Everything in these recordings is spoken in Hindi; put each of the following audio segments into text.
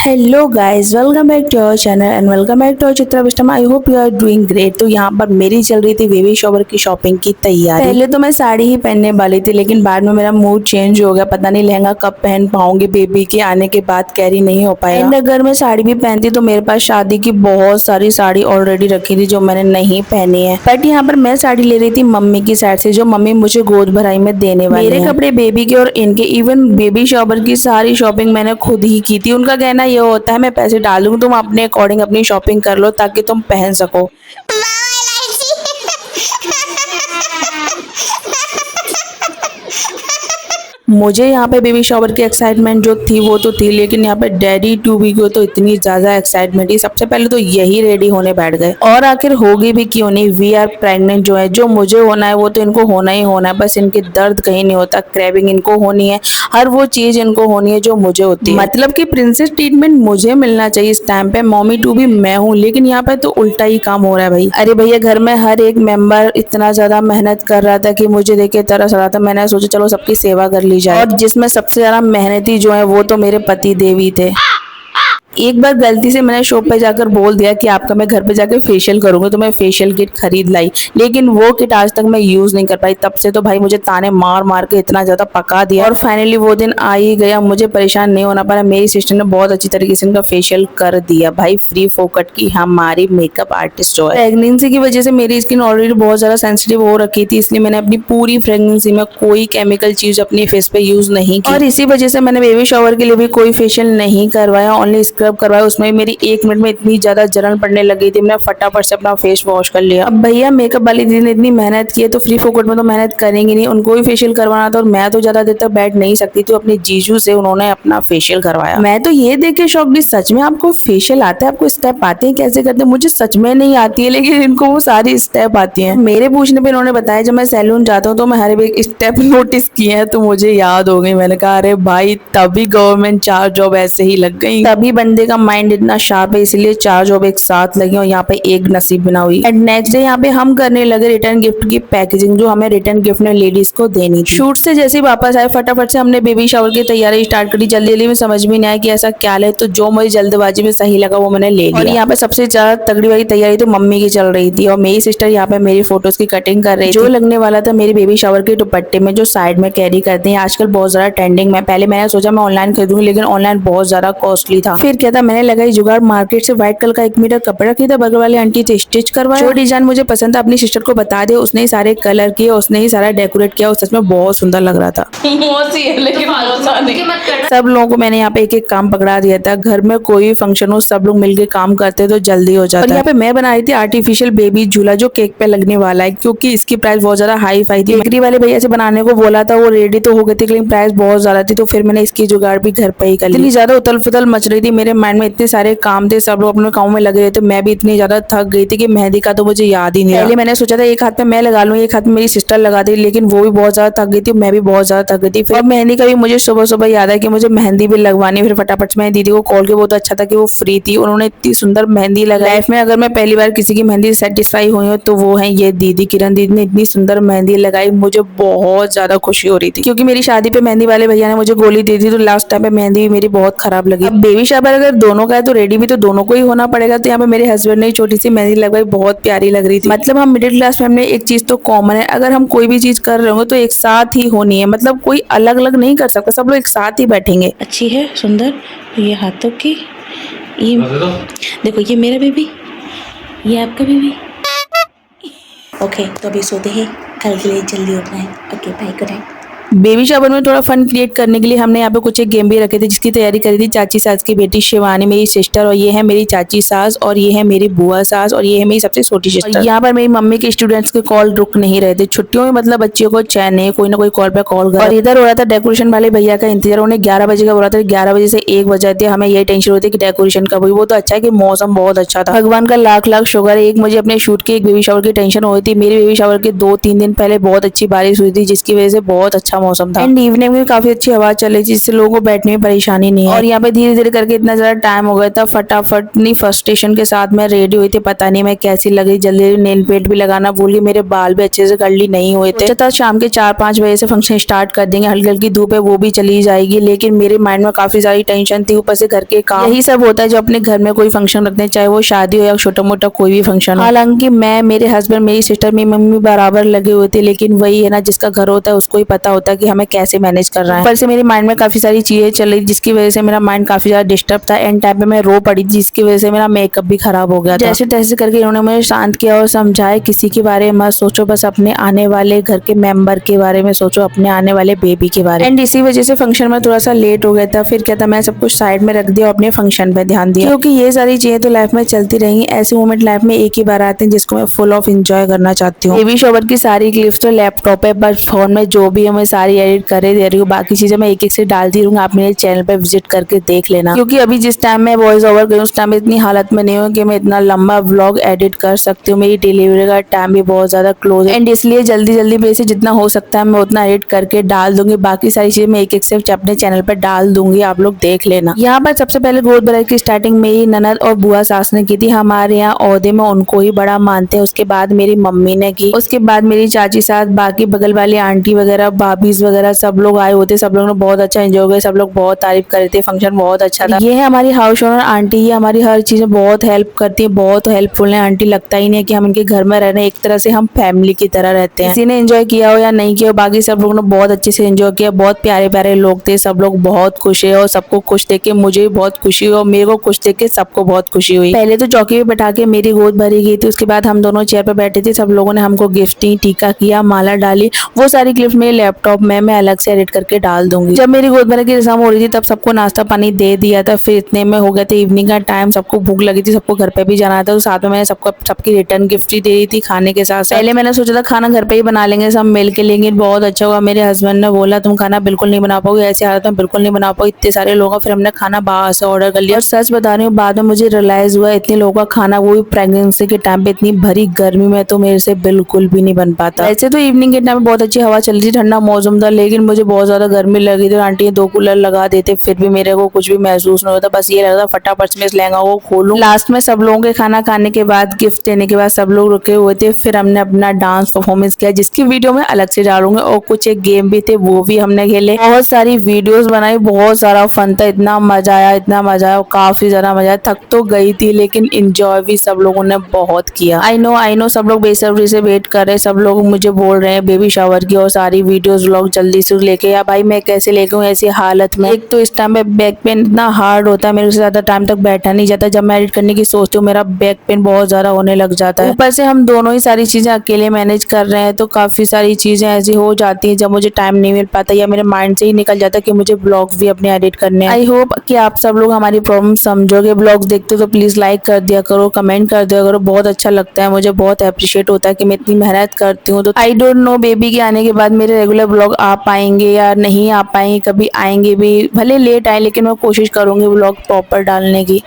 Hello guys, welcome back to our channel and welcome back to our Chitra Vishtam. I hope you are doing great. तो यहाँ पर मेरी चल रही थी बेबी शॉवर की शॉपिंग की तैयारी। पहले तो मैं साड़ी ही पहनने वाली थी, लेकिन बाद में मेरा मूड चेंज हो गया। पता नहीं लहंगा कब पहन पाऊंगी, बेबी के आने के बाद कैरी नहीं हो पाएगा। एंड अगर मैं साड़ी भी पहनती तो मेरे पास शादी की बहुत सारी साड़ी ऑलरेडी रखी थी जो मैंने नहीं पहनी है। बट यहाँ पर मैं साड़ी ले रही थी मम्मी की साइड से, जो मम्मी मुझे गोद भराई में देने वाली मेरे कपड़े बेबी के और इनके, इवन बेबी शॉवर की सारी शॉपिंग मैंने खुद ही की थी। उनका कहना ये होता है मैं पैसे डाल दूंगी, तुम अपने अकॉर्डिंग अपनी शॉपिंग कर लो ताकि तुम पहन सको। मुझे यहाँ पे बेबी शॉवर की एक्साइटमेंट जो थी वो तो थी, लेकिन यहाँ पे डैडी टू बी को तो इतनी ज्यादा एक्साइटमेंट थी। सबसे पहले तो यही रेडी होने बैठ गए, और आखिर होगी भी क्यों नहीं। वी आर प्रेग्नेंट जो है, जो मुझे होना है वो तो इनको होना ही होना है। बस इनके दर्द कहीं नहीं होता, क्रेविंग इनको होनी है, हर वो चीज इनको होनी है जो मुझे होती है। मतलब कि प्रिंसेस ट्रीटमेंट मुझे मिलना चाहिए इस टाइम पे। मॉमी टू भी मैं हूँ, लेकिन यहाँ पे तो उल्टा ही काम हो रहा है भाई। अरे भैया, घर में हर एक मेंबर इतना ज्यादा मेहनत कर रहा था कि मुझे देख के तरस आ रहा था। मैंने सोचा चलो सबकी सेवा कर ली जाए, और जिसमें सबसे ज्यादा मेहनती जो है वो तो मेरे पति देवी थे। एक बार गलती से मैंने शॉप पे जाकर बोल दिया कि आपका मैं घर पे जाकर फेशियल करूंगी, तो मैं फेशियल किट खरीद लाई, लेकिन वो किट आज तक मैं यूज नहीं कर पाई। तब से तो भाई मुझे ताने मार मार के इतना ज्यादा पका दिया, और फाइनली वो दिन आ ही गया। मुझे परेशान नहीं होना पड़ा, मेरी सिस्टर ने बहुत अच्छी तरीके से इनका फेशियल कर दिया भाई, फ्री फोकट की हमारी मेकअप आर्टिस्ट जो है। प्रेगनेंसी की वजह से मेरी स्किन ऑलरेडी बहुत ज्यादा सेंसिटिव हो रखी थी, इसलिए मैंने अपनी पूरी प्रेगनेंसी में कोई केमिकल चीज अपने फेस पे यूज नहीं की, और इसी वजह से मैंने बेबी शॉवर के लिए भी कोई फेशियल नहीं करवाया, ओनली स्क्रब करवाया। उसमें मेरी 1 मिनट में इतनी ज्यादा जलन पड़ने लगी थी, मैंने फटाफट से अपना फेस वॉश कर लिया। अब भैया मेकअप वाली दीदी ने इतनी मेहनत की है तो फ्री फोकट में तो मेहनत करेंगे नहीं, उनको भी फेशियल करवाना था, और मैं तो ज्यादा देर तक बैठ नहीं सकती, तो अपने जीजू से उन्होंने अपना फेशियल करवाया। मैं तो ये देख के शौक भी, सच में आपको फेशियल आता है, आपको स्टेप आते हैं, कैसे करते हैं? मुझे सच में नहीं आती है, लेकिन इनको वो सारी स्टेप आती है। मेरे पूछने पे इन्होंने बताया जब मैं सैलून जाता हूँ तो मैं हर एक स्टेप नोटिस किए हैं, तो मुझे याद हो गई। मैंने कहा अरे भाई, तभी गवर्नमेंट 4 जॉब ऐसे ही लग गई, तभी बंदे का माइंड इतना शार्प है, इसलिए 4 जॉब एक साथ लगी और यहाँ पे एक नसीब बना हुई। एंड नेक्स्ट डे यहाँ पे हम करने लगे रिटर्न गिफ्ट की पैकेजिंग, जो हमें रिटर्न गिफ्ट में लेडीज को देनी थी। शूट से जैसे ही वापस आए फटाफट से हमने बेबी शावर की तैयारी स्टार्ट करी। जल्दी जल्दी में समझ में नहीं आया कि ऐसा क्या ले, तो जो मुझे जल्दबाजी में सही लगा वो मैंने ले लिया। और यहाँ पे सबसे ज्यादा तगड़ी वाली तैयारी तो मम्मी की चल रही थी, और मेरी सिस्टर यहाँ पे मेरी फोटोज की कटिंग कर रही थी, जो लगने वाला था मेरी बेबी शावर के दुपट्टे में, जो साइड में कैरी करते हैं आजकल बहुत ज्यादा ट्रेंडिंग में। पहले मैंने सोचा मैं ऑनलाइन खरीदूंगी, लेकिन ऑनलाइन बहुत ज्यादा कॉस्टली था। फिर क्या था, मैंने लगाई जुगाड़, मार्केट से व्हाइट कलर का 1 मीटर कपड़ा खरीदा, बगल वाले आंटी से स्टिच करवाया। जो डिजाइन मुझे पसंद था अपनी सिस्टर को बता दिया, उसने ही सारे कलर किए, उसने ही सारा डेकोरेट किया, और सच में बहुत सुंदर लग रहा था। सब लोगों को मैंने यहाँ पे एक एक काम पकड़ा दिया था। घर में कोई फंक्शन हो सब लोग मिलकर काम करते तो जल्दी हो जाता। और यहाँ पे मैं बना रही थी आर्टिफिशियल बेबी झूला, जो केक पे लगने वाला है, क्योंकि इसकी प्राइस बहुत ज्यादा हाई फाई थी। बेकरी वाले भैया से बनाने को बोला था, वो रेडी तो हो गए थे, लेकिन प्राइस बहुत ज्यादा थी, तो फिर मैंने इसकी जुगाड़ भी घर पे ही कर ली। इतनी ज्यादा उथल फुथल मच रही थी मेरे माइंड में, इतने सारे काम थे, सब लोग अपने काम में लगे रहे थे, मैं भी इतनी ज्यादा थक गई थी कि मेहंदी का तो मुझे याद ही नहीं। पहले मैंने सोचा था एक हाथ पे मैं लगा लूं, एक हाथ में मेरी सिस्टर लगा दी, लेकिन वो भी बहुत ज्यादा थक गई थी, मैं भी बहुत ज्यादा थक गई थी। फिर मेहंदी का भी मुझे सुबह सुबह याद है कि मुझे मेहंदी भी लगवानी। फिर फटाफट से मैंने दीदी को कॉल किया, बहुत अच्छा था कि वो फ्री थी, उन्होंने इतनी सुंदर मेहंदी लगाई। लाइफ में अगर मैं पहली बार किसी की मेहंदी सेटिस्फाई हुई हूँ तो वो है ये दीदी, किरण दीदी ने इतनी सुंदर मेहंदी लगाई, मुझे बहुत ज्यादा खुशी हो रही थी, क्योंकि मेरी शादी पे मेहंदी वाले भैया ने मुझे गोली दी थी, तो लास्ट टाइम पे मेहंदी भी मेरी बहुत खराब लगी। बेबी शावर अगर दोनों का है तो रेडी भी तो दोनों को ही होना पड़ेगा, तो यहाँ पे मेरे हस्बैंड ने छोटी सी मेहंदी लगवाई, बहुत प्यारी लग रही थी। मतलब हम मिडिल क्लास फैमिली, एक चीज तो कॉमन है, अगर हम कोई भी चीज कर रहे होंगे तो एक साथ ही होनी है, मतलब कोई अलग अलग नहीं कर सकता, सब लोग एक साथ ही बैठेंगे। अच्छी है, सुंदर। ये हाथों की, ये देखो, ये मेरा बेबी, ये आपका बेबी। ओके, तो अभी सोते हैं, कल के लिए जल्दी उठना है। Okay, bye, good night. Baby shower में थोड़ा फन क्रिएट करने के लिए हमने यहाँ पे कुछ एक गेम भी रखे थे, जिसकी तैयारी करी थी चाची सास की बेटी शिवानी, मेरी सिस्टर, और ये है मेरी चाची सास, और ये है मेरी बुआ सास, और ये है मेरी सबसे छोटी सिस्टर। यहाँ पर मेरी मम्मी के स्टूडेंट्स के कॉल रुक नहीं रहे थे छुट्टियों में, मतलब बच्चियों को चैन नहीं, कोई ना कोई कॉल पे कॉल कर। और इधर हो रहा था डेकोरेशन वाले भैया का इंतजार, उन्हें 11 बजे का बोला था, 11 बजे से 1 बजे थे। हमें यही टेंशन होती है कि डेकोरेशन कब हुई। वो तो अच्छा है कि मौसम बहुत अच्छा था, भगवान का लाख लाख शुक्र है। एक मुझे अपने शूट की, एक बेबी शावर की टेंशन हो रही थी। मेरी बेबी शावर के 2-3 दिन पहले बहुत अच्छी बारिश हुई थी, जिसकी वजह से बहुत अच्छा मौसम था एंड इवनिंग में काफी अच्छी हवा चली जिससे लोगों को बैठने में परेशानी नहीं है। और यहाँ पे धीरे धीरे करके इतना ज्यादा टाइम हो गया था, फटाफट नहीं फ्रस्ट्रेशन के साथ मैं रेडी हुई थी, पता नहीं मैं कैसी लगी, जल्दी नेल पेंट भी लगाना भूल गई, मेरे बाल भी अच्छे से कर्ली नहीं हुए थे। सोचा था शाम के 4-5 बजे से फंक्शन स्टार्ट कर देंगे, हल्की हल्की धूप है वो भी चली जाएगी, लेकिन मेरे माइंड में काफी सारी टेंशन थी, ऊपर से घर के काम। यही सब होता है जो अपने घर में कोई फंक्शन रखते हैं, चाहे वो शादी हो या छोटा मोटा कोई भी फंक्शन हो। हालांकि मैं, मेरे हस्बैंड, मेरी सिस्टर, मेरी मम्मी बराबर लगे हुए थे, लेकिन वही है ना, जिसका घर होता है उसको ही पता होता है कि हमें कैसे मैनेज कर रहा है। ऊपर से मेरे माइंड में काफी सारी चीजें चल रही जिसकी वजह से मेरा माइंड काफी ज्यादा डिस्टर्ब था। एंड टाइम पे मैं रो पड़ी जिसकी वजह से मेरा मेकअप भी खराब हो गया था। जैसे तैसे करके इन्होंने मुझे शांत किया और समझाया किसी के बारे में मत सोचो, बस अपने आने वाले घर के मेंबर के बारे में सोचो, अपने आने वाले बेबी के बारे में। एंड इसी वजह से फंक्शन में थोड़ा सा लेट हो गया था। फिर क्या था, मैं सब कुछ साइड में रख दिया और अपने फंक्शन पे ध्यान दिया, क्योंकि ये सारी चीजें तो लाइफ में चलती रहेंगी। ऐसे मोमेंट लाइफ में एक ही बार आते हैं जिसको मैं फुल ऑफ एंजॉय करना चाहती हूँ। बेबी शॉवर की सारी क्लिप्स तो लैपटॉप है, बट फोन में जो भी है मैं सारी एडिट करे दे रही हूँ। बाकी चीजें मैं एक एक से डालती रहूंगी, आप मेरे चैनल पे विजिट करके देख लेना। क्योंकि अभी जिस टाइम मैं वॉइस ओवर गई उस टाइम इतनी हालत में नहीं हूँ कि मैं इतना लंबा व्लॉग एडिट कर सकती हूँ। मेरी डिलीवरी का टाइम भी बहुत ज्यादा क्लोज है एंड इसलिए जल्दी जल्दी मेरे से जितना हो सकता है मैं उतना एडिट करके डाल दूंगी। बाकी सारी चीजें मैं एक एक से अपने चैनल पर डाल दूंगी, आप लोग देख लेना। यहाँ पर सबसे पहले गोद भराई की स्टार्टिंग मेरी ननद और बुआ सास ने की थी। हमारे यहाँ औहदे में उनको ही बड़ा मानते हैं। उसके बाद मेरी मम्मी ने की, उसके बाद मेरी चाची साथ, बाकी बगल वाली आंटी वगैरह, भाभीज वगैरह सब लोग आए होते। सब लोगों ने बहुत अच्छा एंजॉय किया, सब लोग बहुत तारीफ कर रहे थे, फंक्शन बहुत अच्छा था। ये है हमारी हाउस ओनर आंटी, ये हमारी हर चीज में बहुत हेल्प करती है, बहुत हेल्पफुल है आंटी। लगता ही नहीं है कि हम इनके घर में रह रहे हैं, एक तरह से हम फैमिली की तरह रहते हैं। किसी ने एंजॉय किया हो या नहीं किया हो, बाकी सब लोगों ने बहुत अच्छे से एंजॉय किया। बहुत प्यारे प्यारे लोग थे, सब लोग बहुत खुश है और सबको खुश देख के मुझे भी बहुत खुशी हुई और मेरे को खुश देख के सबको बहुत खुशी हुई। पहले तो चौकी पे बैठा के मेरी गोद भरी गई थी, उसके बाद हम दोनों चेयर पे बैठे थे, सब लोगों ने हमको गिफ्टिंग, टीका किया, माला डाली। वो सारी क्लिप्स मेरे लैपटॉप में मैं अलग से एडिट करके डाल दूंगी। जब मेरी गोद भराई की रस्म हो रही थी तब सबको नाश्ता पानी दे दिया था। फिर इतने में हो गया था इवनिंग का टाइम, सबको भूख लगी थी, सबको घर पे भी जाना था, तो साथ में मैंने सबको सबकी रिटर्न गिफ्ट ही दे दी थी खाने के साथ। पहले मैंने सोचा था खाना घर पे ही बना लेंगे सब मिल के, लेकिन बहुत अच्छा हुआ मेरे हस्बैंड ने बोला तुम खाना बिल्कुल नहीं बना पाओगे, ऐसे हालत में बिल्कुल नहीं बना पाओगे, इतने सारे लोग। फिर हमने खाना बाहर से ऑर्डर कर लिया। और सच बता रही हूँ, बाद में मुझे रियलाइज हुआ इतने लोगों का खाना, वो भी प्रेगनेंसी के टाइम पे इतनी भरी गर्मी में, तो मेरे से बिल्कुल भी नहीं बन पाता। वैसे तो इवनिंग के टाइम बहुत अच्छी हवा चल रही थी, ठंडा मौसम था, लेकिन मुझे बहुत ज्यादा गर्मी लगी थी। आंटी ने 2 कूलर लगा देते, फिर भी मेरे को कुछ भी महसूस नहीं होता। बस ये लगा फटाफट से मैं इस लहंगा को खोलूं। लास्ट में सब लोगों के खाना खाने के बाद, गिफ्ट देने के बाद सब लोग रुके हुए थे। फिर हमने अपना डांस परफॉर्मेंस किया जिसकी वीडियो में अलग से डालूंगा, और कुछ एक गेम भी थे वो भी हमने खेले। बहुत सारी वीडियोस बनाई, बहुत सारा फन था, इतना मजा आया, इतना मजा आया, काफी ज्यादा मजा आया। थक तो गई थी लेकिन इंजॉय भी सब लोगों ने बहुत किया। आई नो सब लोग बेसब्री से वेट कर रहे हैं, सब लोग मुझे बोल रहे हैं बेबी शावर की और सारी वीडियोस व्लॉग जल्दी से लेके आ। भाई मैं कैसे लेके आऊं ऐसी हालत में? एक तो इस टाइम पे बैक पेन इतना हार्ड होता है, मेरे से ज्यादा टाइम तक बैठा नहीं जाता। जब मैं एडिट करने की सोचती हूँ मेरा बैक पेन बहुत ज्यादा होने लग जाता है। ऊपर से हम दोनों ही सारी चीजें अकेले मैनेज कर रहे हैं, तो काफी सारी चीजें ऐसी हो जाती है जब मुझे टाइम नहीं मिल पाता या मेरे माइंड से ही निकल जाता है कि मुझे ब्लॉग्स भी अपने एडिट करने हैं। आई होप कि आप सब लोग हमारी प्रॉब्लम समझोगे। ब्लॉग्स देखते हो तो प्लीज लाइक कर दिया करो, कमेंट कर दिया करो, बहुत अच्छा लगता है मुझे, बहुत अप्रिशिएट होता है कि मैं इतनी मेहनत करती हूँ। तो आई डोंट नो बेबी के आने के बाद मेरे रेगुलर ब्लॉग आ पाएंगे या नहीं आ पाएंगे, कभी आएंगे भी, भले लेट आए लेकिन मैं कोशिश करूंगी ब्लॉग प्रॉपर डालने की।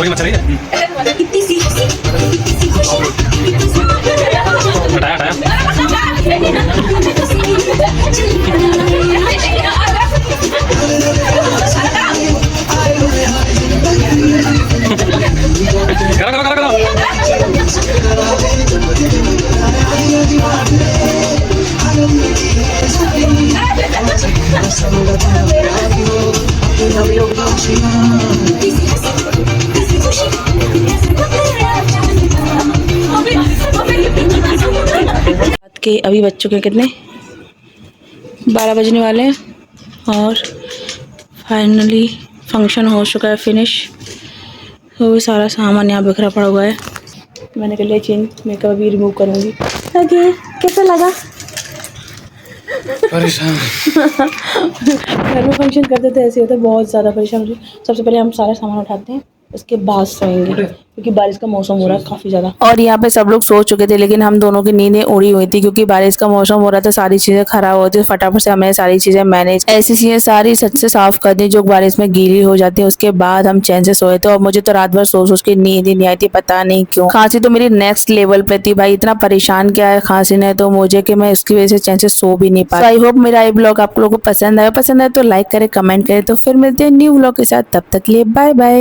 मचा रही है। हटाया के अभी बच्चों के कितने 12 बजने वाले हैं और फाइनली फंक्शन हो चुका है फिनिश। वो भी सारा सामान यहाँ बिखरा पड़ा हुआ है। मैंने कर लिया चेंज, मेकअप अभी रिमूव करूँगी। ओके, कैसा लगा? परेशान। घर में फंक्शन करते थे ऐसे होता है, बहुत ज़्यादा परेशान होते हैं। सबसे पहले हम सारा सामान उठाते हैं, उसके बाद सोएंगे क्योंकि बारिश का मौसम हो रहा है काफ़ी ज़्यादा। और यहाँ पे सब लोग सो चुके थे लेकिन हम दोनों की नींदें उड़ी हुई थी क्योंकि बारिश का मौसम हो रहा था, सारी चीजें खराब हो थी। फटाफट से हमने सारी चीजें मैनेज ऐसी चीजें सारी सच से साफ कर दी जो बारिश में गीली हो जाती है। उसके बाद हम चैन से सोए थे और मुझे तो रात भर सोच के नींद ही नहीं आई थी, पता नहीं क्यों। खांसी तो मेरी नेक्स्ट लेवल पे थी भाई, इतना परेशान किया है खांसी ने तो मुझे कि मैं इसकी वजह से चैन से सो भी नहीं पाई। आई होप मेरा ये ब्लॉग आप लोगों को पसंद आए तो लाइक करे, कमेंट करे। तो फिर मिलते हैं न्यू ब्लॉग के साथ, तब तक के लिए बाय बाय।